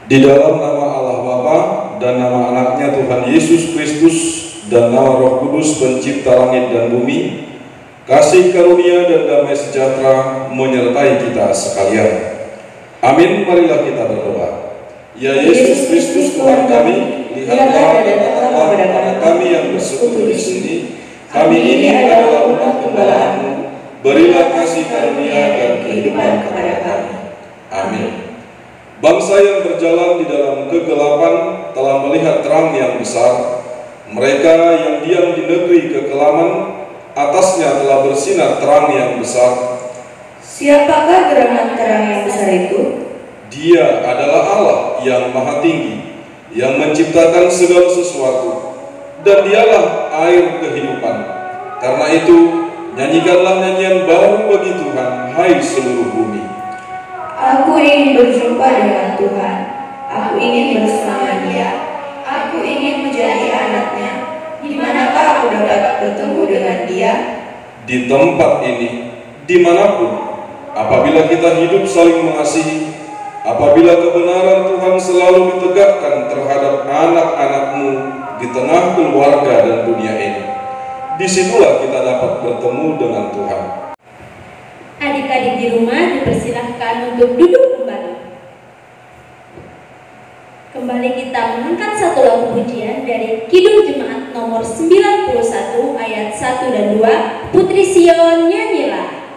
Di dalam nama Allah Bapa dan nama anaknya Tuhan Yesus Kristus dan nama Roh Kudus pencipta langit dan bumi, kasih karunia dan damai sejahtera menyertai kita sekalian. Amin. Marilah kita berdoa. Ya Yesus Kristus Tuhan kami, lihatlah dan tetaplah kepada kami yang bersekutu di sini. Kami ini adalah umat gembala-Mu. Berilah kasih karunia dan kehidupan kepada kami. Amin. Bangsa yang berjalan di dalam kegelapan telah melihat terang yang besar. Mereka yang diam di negeri kekelaman, atasnya telah bersinar terang yang besar. Siapakah gerangan terang yang besar itu? Dia adalah Allah yang maha tinggi, yang menciptakan segala sesuatu, dan dialah air kehidupan. Karena itu, nyanyikanlah nyanyian baru bagi Tuhan, hai seluruh bumi. Aku ingin berjumpa dengan Tuhan. Aku ingin bersama Dia. Aku ingin menjadi anaknya. Di manakah aku dapat bertemu dengan Dia? Di tempat ini, dimanapun, apabila kita hidup saling mengasihi, apabila kebenaran Tuhan selalu ditegakkan terhadap anak-anak-Mu di tengah keluarga dan dunia ini, disitulah kita dapat bertemu dengan Tuhan. Adik-adik di rumah dipersilahkan untuk duduk kembali. Kembali kita mengangkat satu lagu pujian dari Kidung Jemaat nomor 91 ayat 1 dan 2, Putri Sion nyanyilah.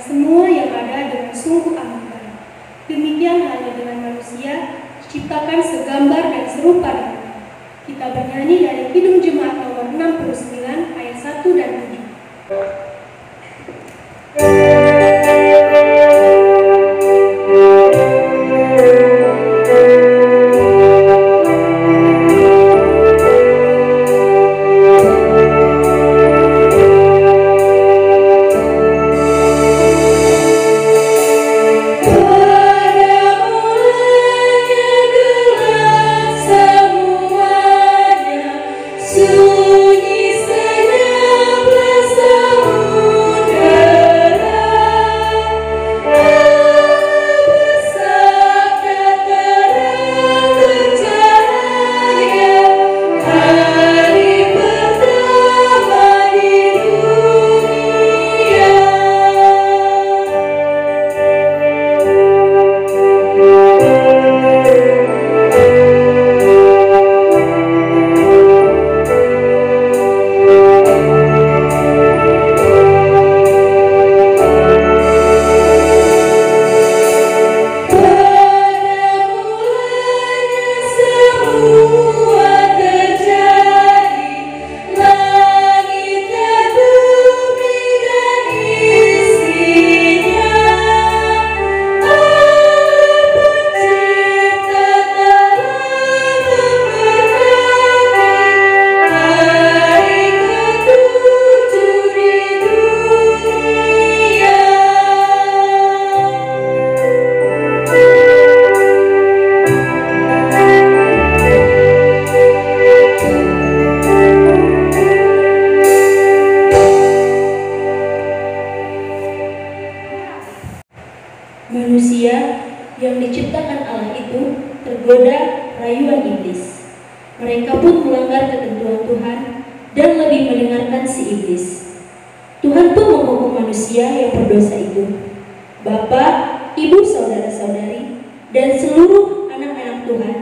Semua Mereka pun melanggar ketentuan Tuhan dan lebih mendengarkan si iblis. Tuhan pun menghukum manusia yang berdosa itu. Bapak, ibu, saudara-saudari, dan seluruh anak-anak Tuhan,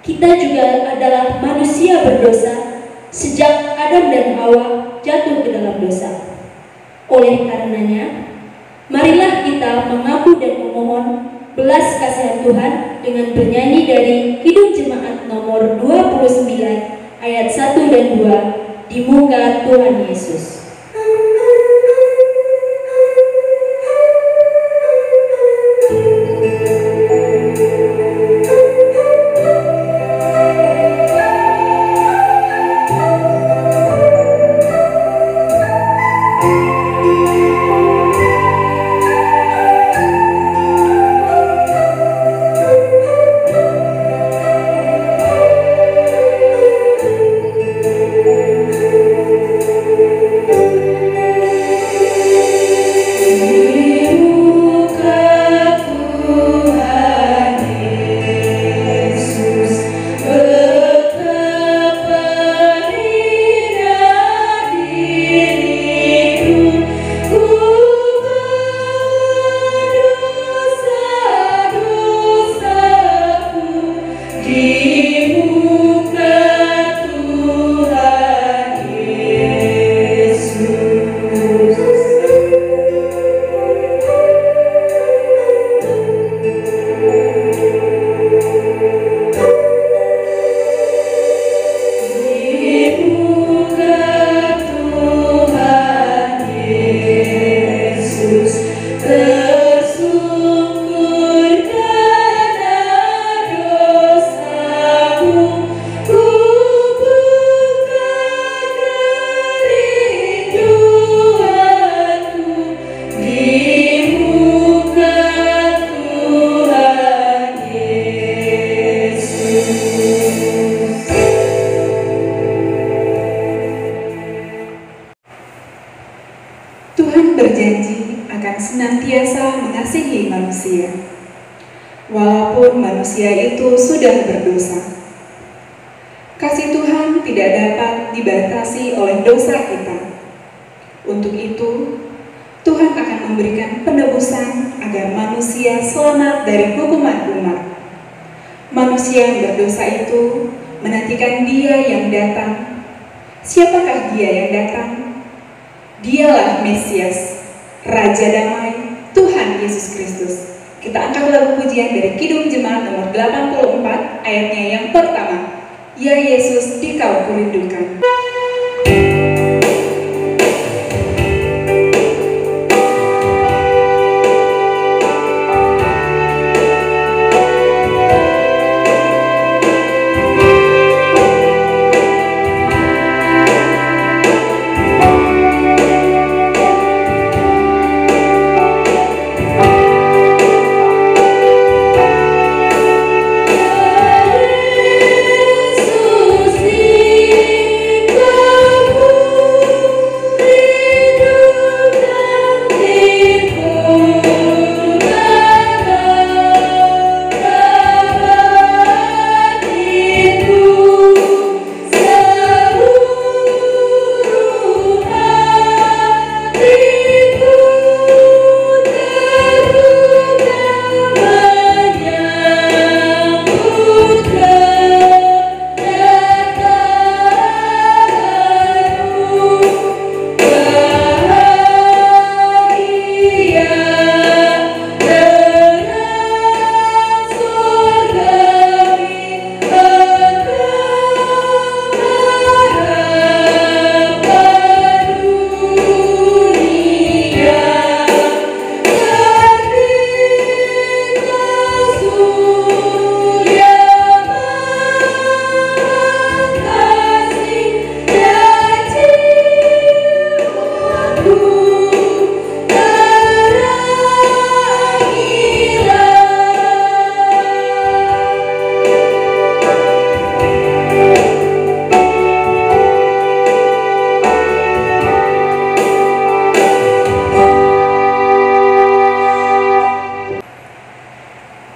kita juga adalah manusia berdosa sejak Adam dan Hawa jatuh ke dalam dosa. Oleh karenanya, marilah kita mengaku dan memohon belas kasihan Tuhan dengan bernyanyi dari Kidung Jemaat nomor 29 ayat 1 dan 2 di muka Tuhan Yesus. Tuhan berjanji akan senantiasa mengasihi manusia, walaupun manusia itu sudah berdosa. Kasih Tuhan tidak dapat dibatasi oleh dosa kita. Untuk itu, Tuhan akan memberikan penebusan agar manusia selamat dari hukuman umat. Manusia yang berdosa itu menantikan Dia yang datang. Siapakah Dia yang datang? Dialah Mesias, Raja Damai, Tuhan Yesus Kristus. Kita angkat lagu pujian dari Kidung Jemaat nomor 84, ayatnya yang pertama. Ya Yesus, Dikau kurindukan.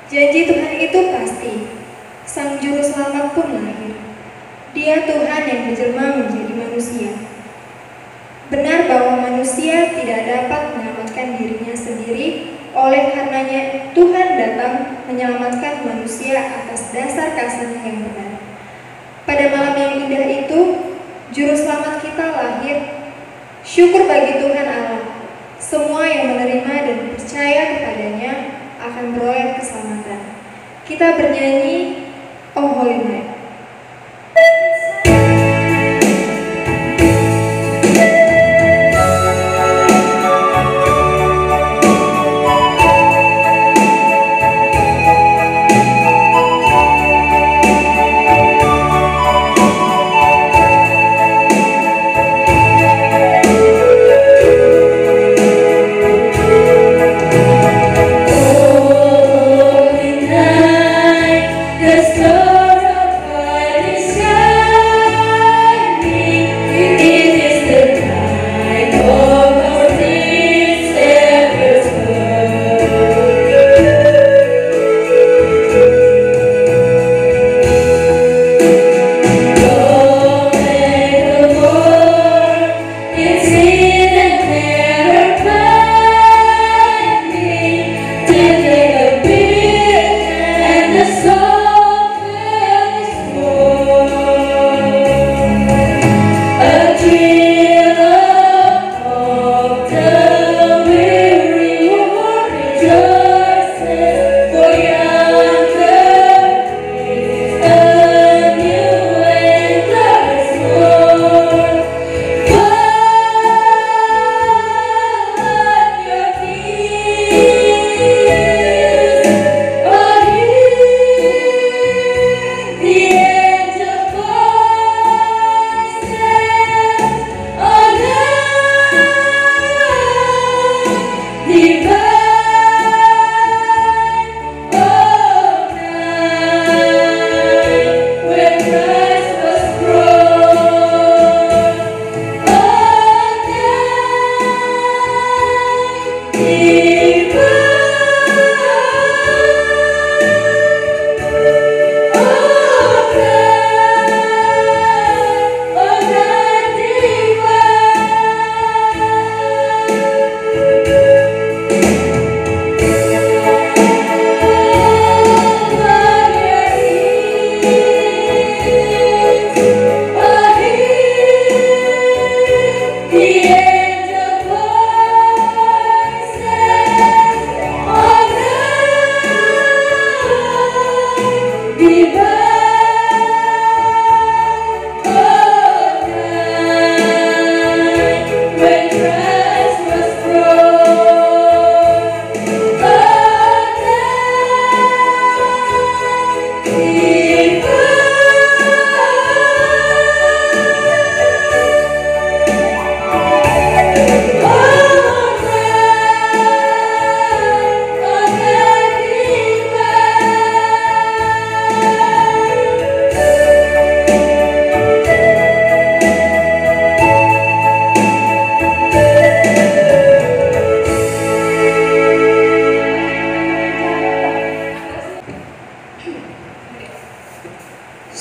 Janji Tuhan itu pasti, Sang Juru Selamat pun lahir. Dia Tuhan yang menjelma menjadi manusia. Benar bahwa manusia tidak dapat menyelamatkan dirinya sendiri, oleh karenanya Tuhan datang menyelamatkan manusia atas dasar kasih-Nya yang benar. Pada malam yang indah itu, Juru Selamat kita lahir. Syukur bagi Tuhan Allah. Semua yang menerima dan percaya kepadanya akan beroleh keselamatan. Kita bernyanyi, Oh Holy Night.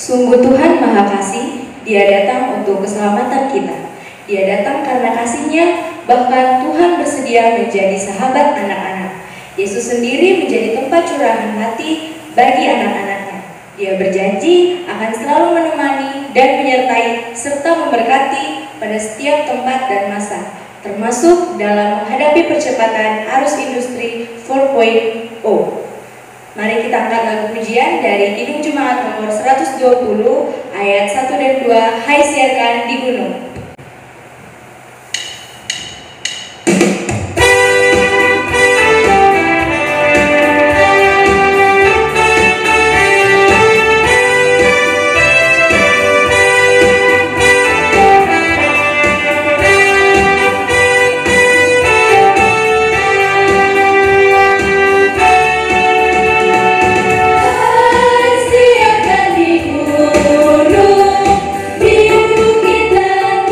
Sungguh Tuhan Maha Kasih, Dia datang untuk keselamatan kita. Dia datang karena kasih-Nya, bahkan Tuhan bersedia menjadi sahabat anak-anak. Yesus sendiri menjadi tempat curahan hati bagi anak-anaknya. Dia berjanji akan selalu menemani dan menyertai serta memberkati pada setiap tempat dan masa, termasuk dalam menghadapi percepatan arus industri 4.0. Mari kita angkat lagu pujian dari Kidung Jemaat nomor 120 ayat 1 dan 2, Hai siarkan di gunung. Siarkan di gunung, di bukit dan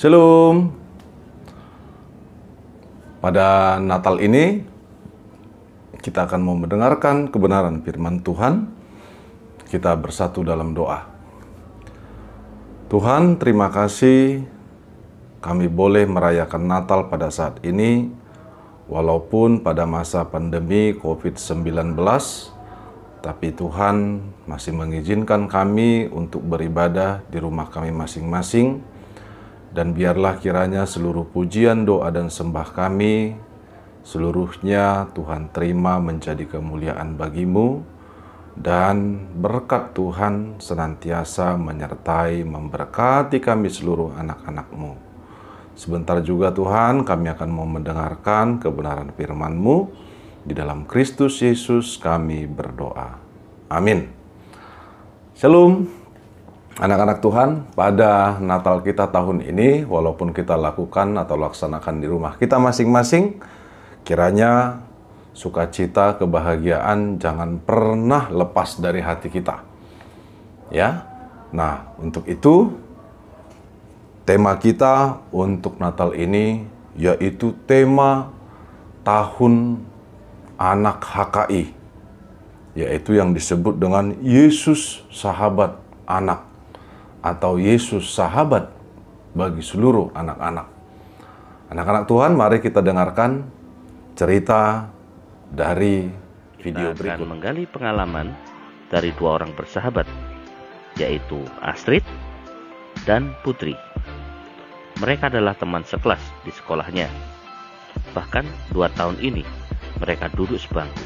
Shalom. Pada Natal ini kita akan mau mendengarkan kebenaran firman Tuhan. Kita bersatu dalam doa. Tuhan, terima kasih kami boleh merayakan Natal pada saat ini, walaupun pada masa pandemi COVID-19, tapi Tuhan masih mengizinkan kami untuk beribadah di rumah kami masing-masing. Dan biarlah kiranya seluruh pujian, doa, dan sembah kami, seluruhnya Tuhan terima menjadi kemuliaan bagi-Mu, dan berkat Tuhan senantiasa menyertai, memberkati kami seluruh anak-anak-Mu. Sebentar juga Tuhan, kami akan mau mendengarkan kebenaran firman-Mu. Di dalam Kristus Yesus kami berdoa. Amin. Shalom. Anak-anak Tuhan, pada Natal kita tahun ini, walaupun kita lakukan atau laksanakan di rumah kita masing-masing, kiranya sukacita, kebahagiaan jangan pernah lepas dari hati kita. Ya. Nah, untuk itu tema kita untuk Natal ini yaitu tema Tahun Anak HKI, yaitu yang disebut dengan Yesus Sahabat Anak, atau Yesus sahabat bagi seluruh anak-anak. Anak-anak Tuhan, mari kita dengarkan cerita dari video berikut. Kita akan menggali pengalaman dari dua orang bersahabat, yaitu Astrid dan Putri. Mereka adalah teman sekelas di sekolahnya. Bahkan 2 tahun ini mereka duduk sebangku.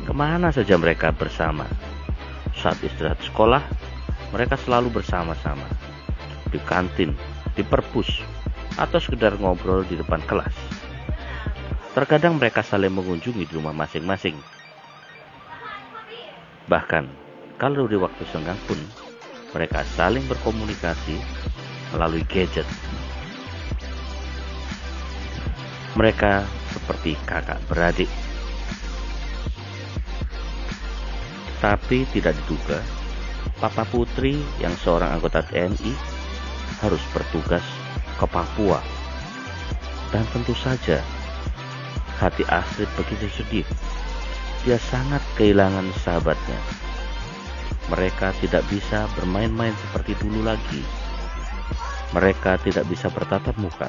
Kemana saja mereka bersama. Saat istirahat sekolah, mereka selalu bersama-sama di kantin, di perpus, atau sekedar ngobrol di depan kelas. Terkadang mereka saling mengunjungi di rumah masing-masing. Bahkan, kalau di waktu senggang pun, mereka saling berkomunikasi melalui gadget. Mereka seperti kakak beradik. Tapi tidak diduga, Papa Putri yang seorang anggota TNI harus bertugas ke Papua. Dan tentu saja hati Astrid begitu sedih. Dia sangat kehilangan sahabatnya. Mereka tidak bisa bermain-main seperti dulu lagi. Mereka tidak bisa bertatap muka,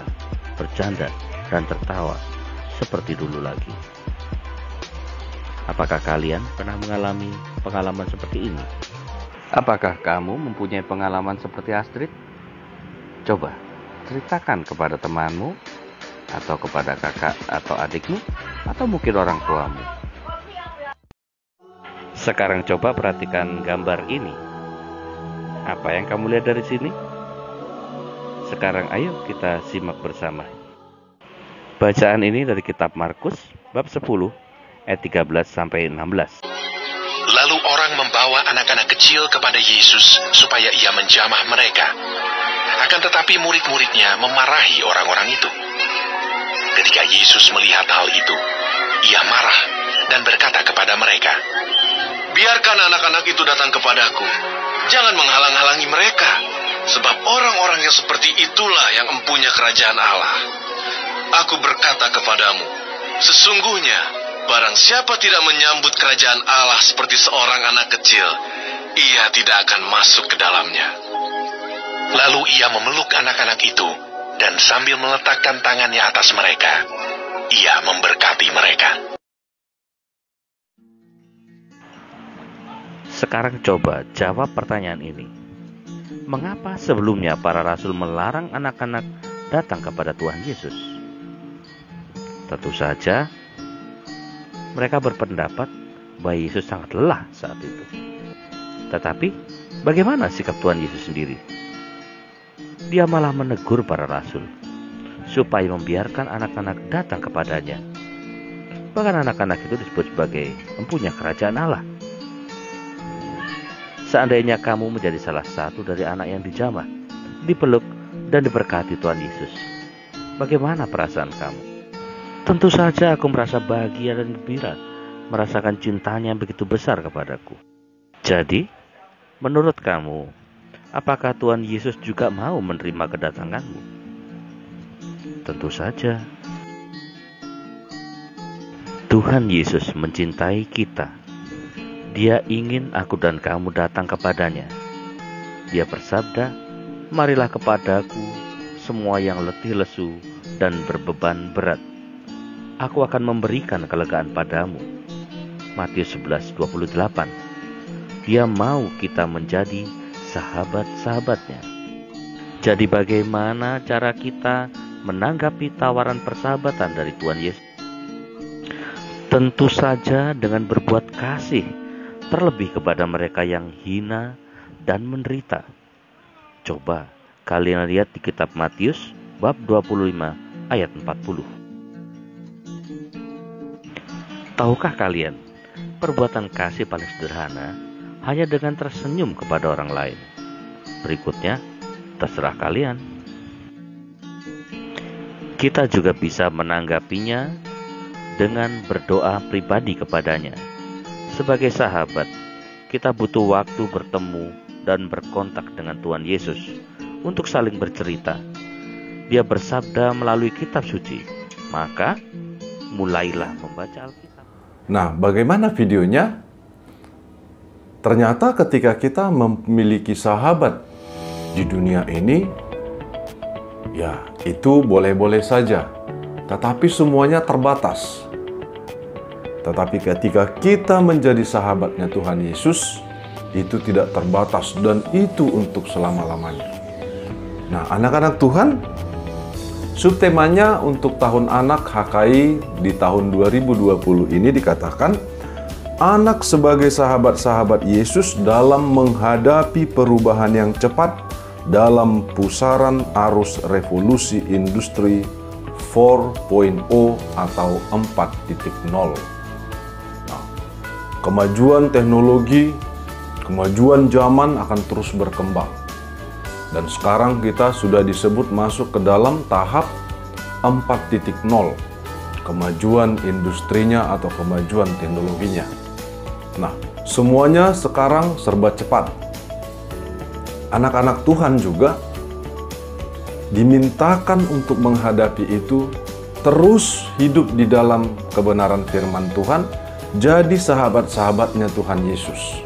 bercanda, dan tertawa seperti dulu lagi. Apakah kalian pernah mengalami pengalaman seperti ini? Apakah kamu mempunyai pengalaman seperti Astrid? Coba ceritakan kepada temanmu, atau kepada kakak atau adikmu, atau mungkin orang tuamu. Sekarang coba perhatikan gambar ini. Apa yang kamu lihat dari sini? Sekarang ayo kita simak bersama. Bacaan ini dari kitab Markus bab 10 ayat 13 sampai 16. Lalu orang membawa anak-anak kecil kepada Yesus supaya ia menjamah mereka. Akan tetapi murid-muridnya memarahi orang-orang itu. Ketika Yesus melihat hal itu, ia marah dan berkata kepada mereka, "Biarkan anak-anak itu datang kepadaku. Jangan menghalang-halangi mereka, sebab orang-orang yang seperti itulah yang empunya kerajaan Allah. Aku berkata kepadamu, sesungguhnya barang siapa tidak menyambut kerajaan Allah seperti seorang anak kecil, ia tidak akan masuk ke dalamnya." Lalu ia memeluk anak-anak itu, dan sambil meletakkan tangannya atas mereka, ia memberkati mereka. Sekarang coba jawab pertanyaan ini. Mengapa sebelumnya para rasul melarang anak-anak datang kepada Tuhan Yesus? Tentu saja, mereka berpendapat bahwa Yesus sangat lelah saat itu. Tetapi, bagaimana sikap Tuhan Yesus sendiri? Dia malah menegur para rasul supaya membiarkan anak-anak datang kepadanya. Bahkan anak-anak itu disebut sebagai empunya kerajaan Allah. Seandainya kamu menjadi salah satu dari anak yang dijamah, dipeluk, dan diberkati Tuhan Yesus, bagaimana perasaan kamu? Tentu saja aku merasa bahagia dan gembira, merasakan cintanya yang begitu besar kepadaku. Jadi, menurut kamu, apakah Tuhan Yesus juga mau menerima kedatanganmu? Tentu saja. Tuhan Yesus mencintai kita. Dia ingin aku dan kamu datang kepadanya. Dia bersabda, "Marilah kepadaku semua yang letih lesu dan berbeban berat. Aku akan memberikan kelegaan padamu." Matius 11:28. Dia mau kita menjadi sahabat-sahabatnya. Jadi bagaimana cara kita menanggapi tawaran persahabatan dari Tuhan Yesus? Tentu saja dengan berbuat kasih, terlebih kepada mereka yang hina dan menderita. Coba kalian lihat di kitab Matius bab 25 ayat 40. Tahukah kalian, perbuatan kasih paling sederhana hanya dengan tersenyum kepada orang lain. Berikutnya, terserah kalian. Kita juga bisa menanggapinya dengan berdoa pribadi kepadanya. Sebagai sahabat, kita butuh waktu bertemu dan berkontak dengan Tuhan Yesus untuk saling bercerita. Dia bersabda melalui kitab suci, maka mulailah membaca Alkitab. Nah, bagaimana videonya? Ternyata ketika kita memiliki sahabat di dunia ini, ya itu boleh-boleh saja, tetapi semuanya terbatas. Tetapi ketika kita menjadi sahabatnya Tuhan Yesus, itu tidak terbatas dan itu untuk selama-lamanya. Nah, anak-anak Tuhan, subtemanya untuk tahun anak HKI di tahun 2020 ini dikatakan, anak sebagai sahabat-sahabat Yesus dalam menghadapi perubahan yang cepat dalam pusaran arus revolusi industri 4.0 atau 4.0. Kemajuan teknologi, kemajuan zaman akan terus berkembang. Dan sekarang kita sudah disebut masuk ke dalam tahap 4.0. Kemajuan industrinya atau kemajuan teknologinya. Nah, semuanya sekarang serba cepat. Anak-anak Tuhan juga dimintakan untuk menghadapi itu, terus hidup di dalam kebenaran firman Tuhan, jadi sahabat-sahabatnya Tuhan Yesus.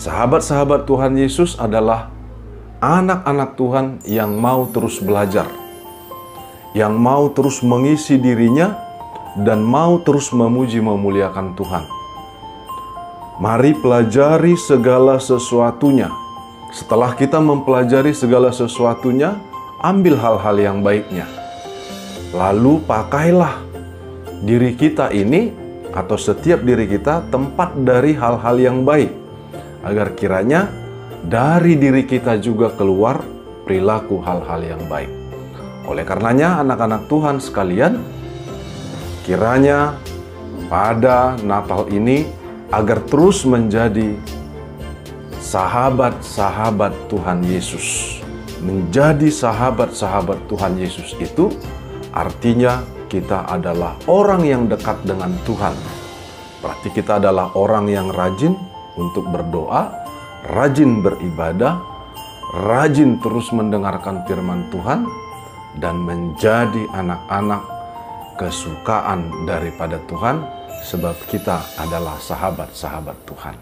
Sahabat-sahabat Tuhan Yesus adalah anak-anak Tuhan yang mau terus belajar, yang mau terus mengisi dirinya, dan mau terus memuji memuliakan Tuhan. Mari pelajari segala sesuatunya. Setelah kita mempelajari segala sesuatunya, ambil hal-hal yang baiknya. Lalu pakailah diri kita ini atau setiap diri kita tempat dari hal-hal yang baik, agar kiranya dari diri kita juga keluar perilaku hal-hal yang baik. Oleh karenanya anak-anak Tuhan sekalian, kiranya pada Natal ini agar terus menjadi sahabat-sahabat Tuhan Yesus. Menjadi sahabat-sahabat Tuhan Yesus itu artinya kita adalah orang yang dekat dengan Tuhan. Berarti kita adalah orang yang rajin untuk berdoa, rajin beribadah, rajin terus mendengarkan firman Tuhan, dan menjadi anak-anak kesukaan daripada Tuhan, sebab kita adalah sahabat-sahabat Tuhan.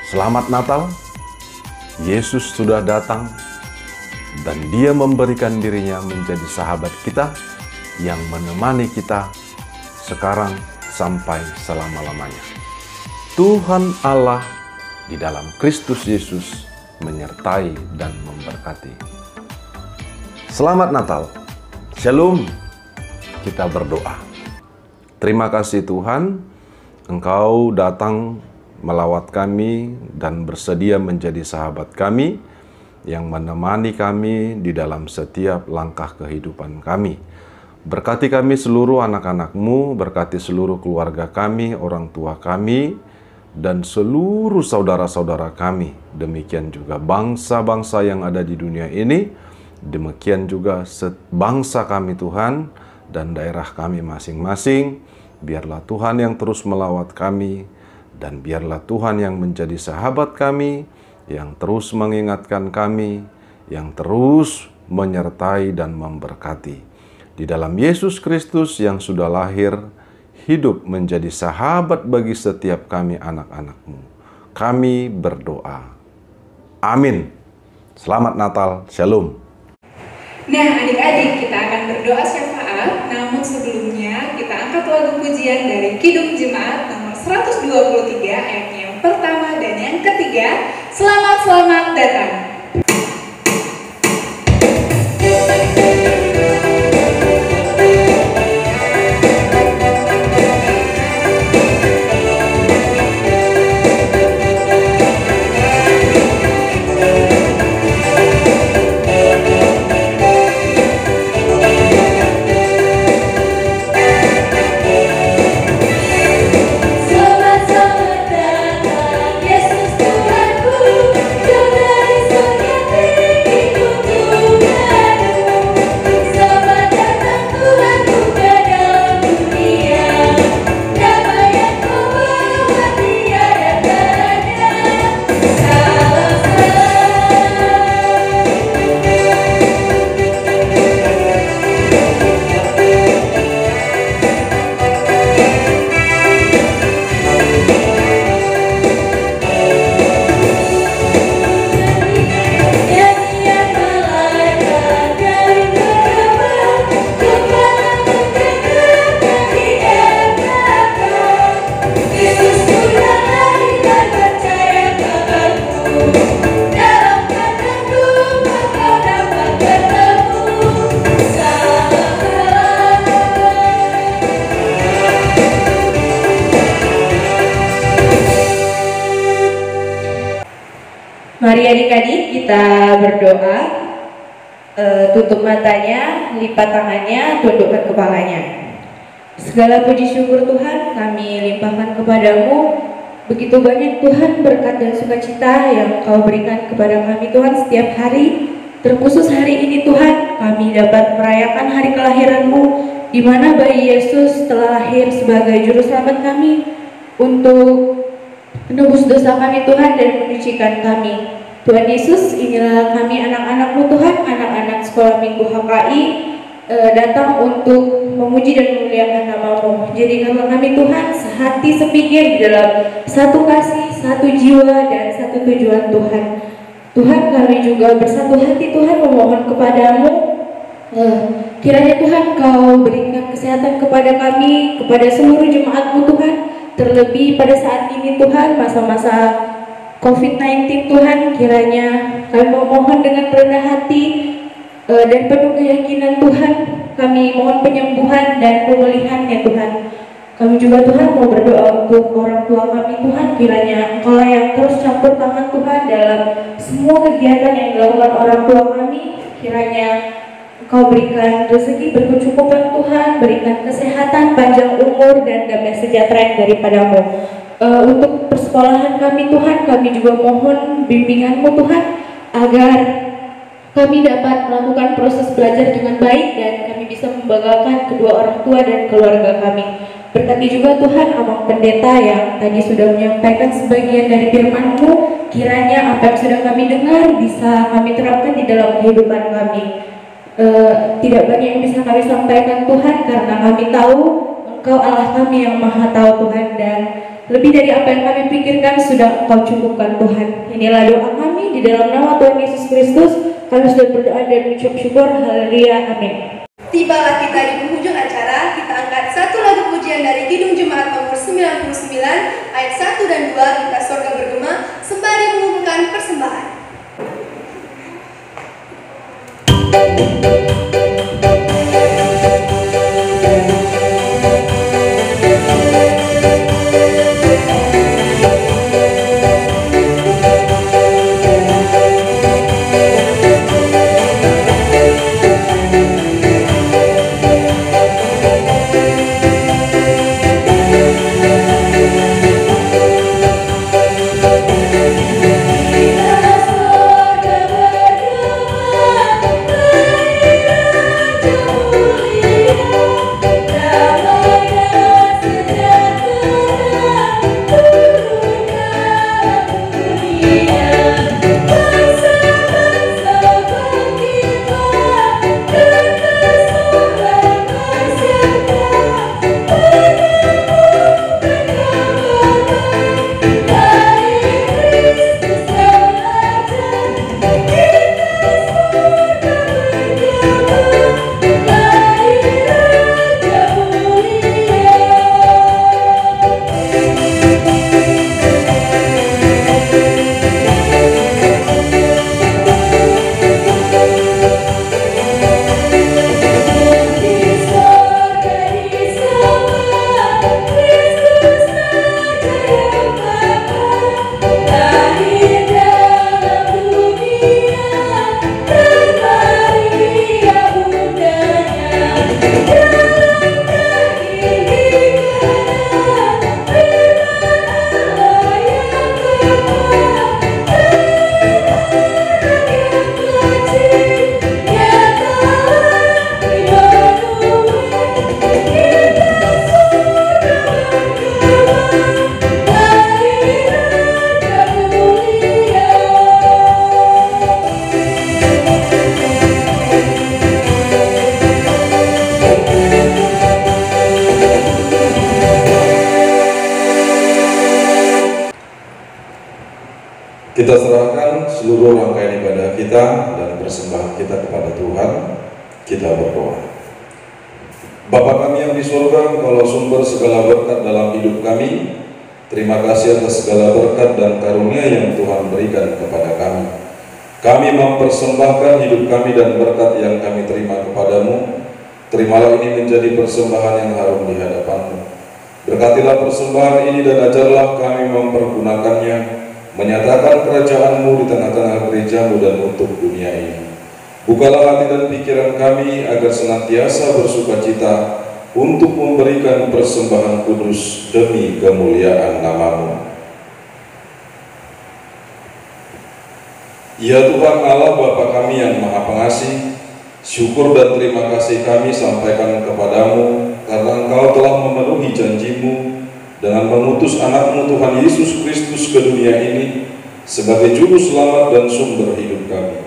Selamat Natal, Yesus sudah datang, dan Dia memberikan dirinya menjadi sahabat kita, yang menemani kita sekarang sampai selama-lamanya. Tuhan Allah di dalam Kristus Yesus menyertai dan memberkati. Selamat Natal. Shalom. Kita berdoa. Terima kasih Tuhan, Engkau datang melawat kami dan bersedia menjadi sahabat kami yang menemani kami di dalam setiap langkah kehidupan kami. Berkati kami seluruh anak-anak-Mu, berkati seluruh keluarga kami, orang tua kami, dan seluruh saudara-saudara kami. Demikian juga bangsa-bangsa yang ada di dunia ini, demikian juga bangsa kami Tuhan, dan daerah kami masing-masing. Biarlah Tuhan yang terus melawat kami, dan biarlah Tuhan yang menjadi sahabat kami, yang terus mengingatkan kami, yang terus menyertai dan memberkati. Di dalam Yesus Kristus yang sudah lahir, hidup menjadi sahabat bagi setiap kami anak-anak-Mu. Kami berdoa. Amin. Selamat Natal. Shalom. Nah, adik-adik, kita akan berdoa syafaat, namun sebelumnya kita angkat lagu pujian dari Kidung Jemaat nomor 123 ayat yang pertama dan yang ketiga. Selamat datang. Mari adik-adik kita berdoa, tutup matanya, lipat tangannya, tundukkan kepalanya. Segala puji syukur Tuhan kami limpahkan kepadamu. Begitu banyak Tuhan berkat dan sukacita yang Kau berikan kepada kami Tuhan setiap hari. Terkhusus hari ini Tuhan, kami dapat merayakan hari kelahiran-Mu, di mana bayi Yesus telah lahir sebagai juru selamat kami untuk menebus dosa kami Tuhan dan menyucikan kami. Tuhan Yesus, inilah kami anak-anak-Mu Tuhan, anak-anak sekolah minggu HKI, datang untuk memuji dan memuliakan nama-Mu. Jadikanlah kami Tuhan sehati sepikir di dalam satu kasih, satu jiwa, dan satu tujuan Tuhan. Tuhan, kami juga bersatu hati Tuhan memohon kepadamu, kiranya Tuhan Kau berikan kesehatan kepada kami, kepada seluruh jemaat-Mu Tuhan, terlebih pada saat ini Tuhan, masa-masa COVID-19 Tuhan, kiranya kami memohon dengan rendah hati dan penuh keyakinan Tuhan, kami mohon penyembuhan dan pemulihan-Nya Tuhan. Kami juga Tuhan mau berdoa untuk orang tua kami Tuhan, kiranya Engkau yang terus campur tangan Tuhan dalam semua kegiatan yang dilakukan orang tua kami, kiranya Engkau berikan rezeki berkecukupan Tuhan, berikan kesehatan, panjang umur, dan damai sejahtera yang daripada-Mu. Untuk persekolahan kami Tuhan, kami juga mohon bimbingan-Mu Tuhan, agar kami dapat melakukan proses belajar dengan baik dan kami bisa membanggakan kedua orang tua dan keluarga kami. Berkati juga Tuhan Abang Pendeta yang tadi sudah menyampaikan sebagian dari firman-Mu, kiranya apa yang sudah kami dengar bisa kami terapkan di dalam kehidupan kami. Tidak banyak yang bisa kami sampaikan Tuhan, karena kami tahu Engkau Allah kami yang maha tahu Tuhan, dan lebih dari apa yang kami pikirkan sudah Engkau cukupkan Tuhan. Inilah doa kami di dalam nama Tuhan Yesus Kristus. Kami sudah berdoa dan mengucap syukur. Haleluya, amin. Tibalah kita di penghujung acara. Kita angkat satu lagu pujian dari Kidung Jemaat nomor 99 ayat 1 dan 2. Kita sorga bergema sembari mengumpulkan persembahan. Kita serahkan seluruh rangkaian ibadah kita dan persembahan kita kepada Tuhan. Kita berdoa. Bapa kami yang di surga, Engkaulah sumber segala berkat dalam hidup kami. Terima kasih atas segala berkat dan karunia yang Tuhan berikan kepada kami. Kami mempersembahkan hidup kami dan berkat yang kami terima kepadamu. Terimalah ini menjadi persembahan yang harum di hadapan-Mu. Berkatilah persembahan ini dan ajarlah kami mempergunakannya, menyatakan kerajaan-Mu di tengah-tengah gereja-Mu dan untuk dunia ini. Bukalah hati dan pikiran kami agar senantiasa bersukacita untuk memberikan persembahan kudus demi kemuliaan nama-Mu. Ya Tuhan Allah Bapa kami yang Maha Pengasih, syukur dan terima kasih kami sampaikan kepadamu karena Engkau telah memenuhi janji-Mu dengan mengutus anak-Mu Tuhan Yesus Kristus ke dunia ini sebagai juru selamat dan sumber hidup kami.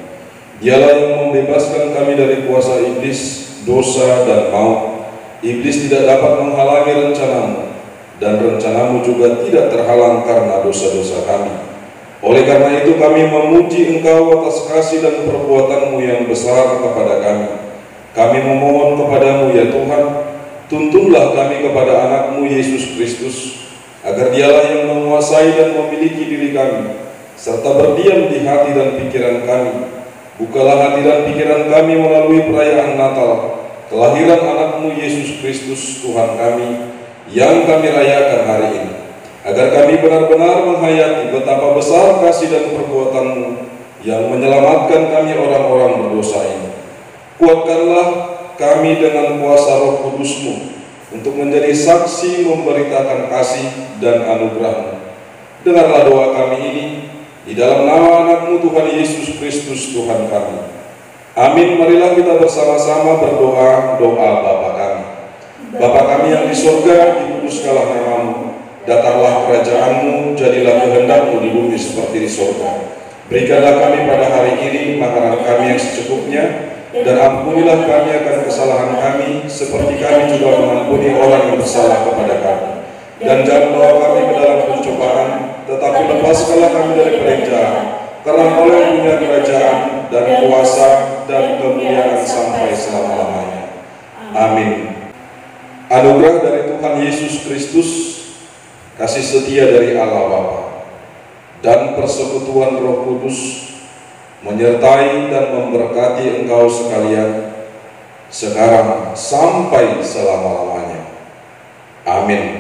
Dialah yang membebaskan kami dari kuasa iblis, dosa, dan maut. Iblis tidak dapat menghalangi rencana-Mu, dan rencana-Mu juga tidak terhalang karena dosa-dosa kami. Oleh karena itu kami memuji Engkau atas kasih dan perbuatan-Mu yang besar kepada kami. Kami memohon kepadamu ya Tuhan, tuntunlah kami kepada anak-Mu Yesus Kristus, agar Dialah yang menguasai dan memiliki diri kami, serta berdiam di hati dan pikiran kami. Bukalah hati dan pikiran kami melalui perayaan Natal, kelahiran anak-Mu Yesus Kristus Tuhan kami, yang kami rayakan hari ini, agar kami benar-benar menghayati betapa besar kasih dan perbuatan-Mu yang menyelamatkan kami orang-orang berdosa ini. Kuatkanlah kami dengan kuasa Roh Kudus-Mu untuk menjadi saksi memberitakan kasih dan anugerah-Mu. Dengarlah doa kami ini di dalam nama anak-Mu Tuhan Yesus Kristus Tuhan kami. Amin. Marilah kita bersama-sama berdoa doa Bapa kami. Bapa kami yang di surga, dikuduskanlah nama-Mu. Datanglah kerajaan-Mu, jadilah kehendak-Mu di bumi seperti di surga. Berikanlah kami pada hari ini makanan kami yang secukupnya, dan ampunilah kami akan kesalahan kami, seperti kami juga mengampuni orang yang bersalah kepada kami. Dan jangan bawa kami ke dalam pencobaan, tetapi lepaskanlah kami dari jahat, karena Engkau yang punya kerajaan dan kuasa dan kemuliaan sampai selama-lamanya. Amin. Anugerah dari Tuhan Yesus Kristus, kasih setia dari Allah Bapa, dan persekutuan Roh Kudus menyertai dan memberkati engkau sekalian, sekarang sampai selama-lamanya. Amin.